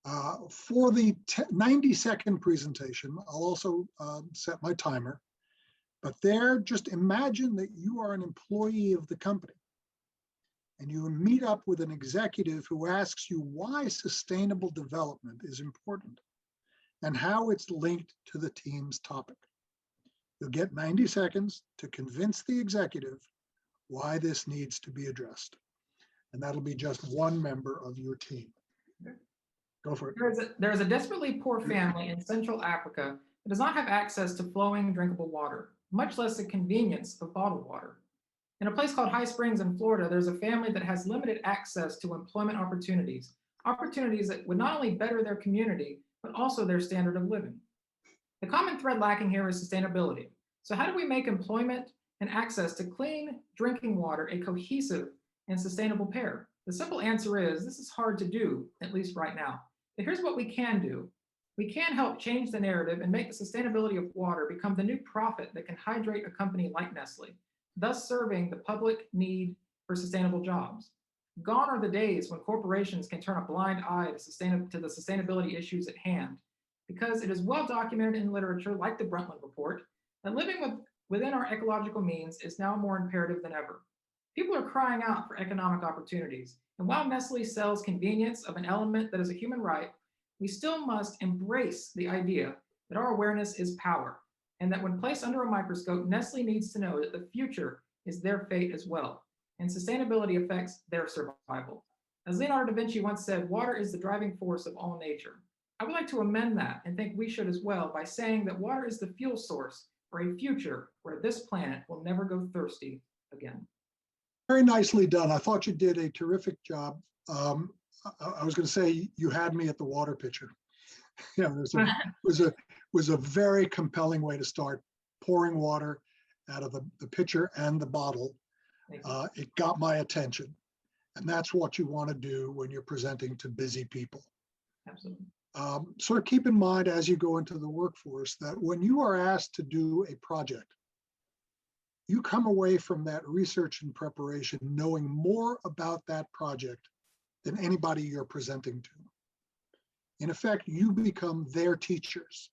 For the 90-second presentation, I'll also set my timer. But there, just imagine that you are an employee of the company and you meet up with an executive who asks you why sustainable development is important and how it's linked to the team's topic. You'll get 90 seconds to convince the executive why this needs to be addressed. And that'll be just one member of your team. Go for it. There is a desperately poor family in Central Africa that does not have access to flowing drinkable water, much less the convenience of bottled water. In a place called High Springs in Florida, there's a family that has limited access to employment opportunities that would not only better their community, but also their standard of living. The common thread lacking here is sustainability. So how do we make employment and access to clean drinking water a cohesive and sustainable pair? The simple answer is this is hard to do, at least right now. But here's what we can do. We can help change the narrative and make the sustainability of water become the new profit that can hydrate a company like Nestle, thus serving the public need for sustainable jobs. Gone are the days when corporations can turn a blind eye to the sustainability issues at hand, because it is well documented in literature like the Brundtland Report that living within our ecological means is now more imperative than ever. People are crying out for economic opportunities, and while Nestle sells convenience of an element that is a human right, we still must embrace the idea that our awareness is power, and that when placed under a microscope, Nestle needs to know that the future is their fate as well, and sustainability affects their survival. As Leonardo da Vinci once said, water is the driving force of all nature. I would like to amend that and think we should as well by saying that water is the fuel source for a future where this planet will never go thirsty again. Very nicely done. I thought you did a terrific job. I was going to say you had me at the water pitcher. Yeah, it was a very compelling way to start pouring water out of the pitcher and the bottle. It got my attention, and that's what you want to do when you're presenting to busy people. Absolutely. Sort of keep in mind as you go into the workforce that when you are asked to do a project, you come away from that research and preparation knowing more about that project than anybody you're presenting to. In effect, you become their teachers.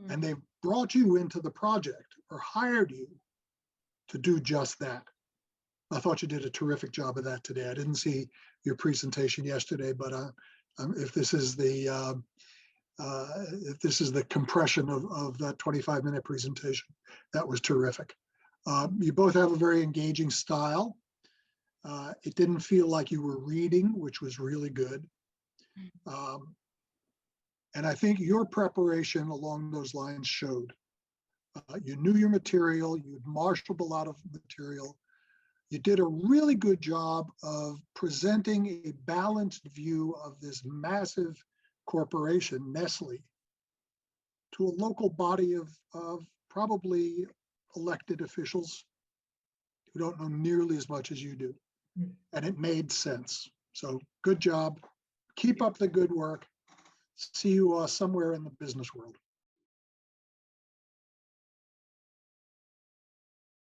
And they've brought you into the project or hired you to do just that. I thought you did a terrific job of that today. I didn't see your presentation yesterday, but if this is the compression of that 25-minute presentation, that was terrific. You both have a very engaging style. It didn't feel like you were reading, which was really good. And I think your preparation along those lines showed. You knew your material, you'd marshaled a lot of material. You did a really good job of presenting a balanced view of this massive corporation, Nestle, to a local body of probably elected officials who don't know nearly as much as you do. And it made sense. So good job. Keep up the good work. See you somewhere in the business world.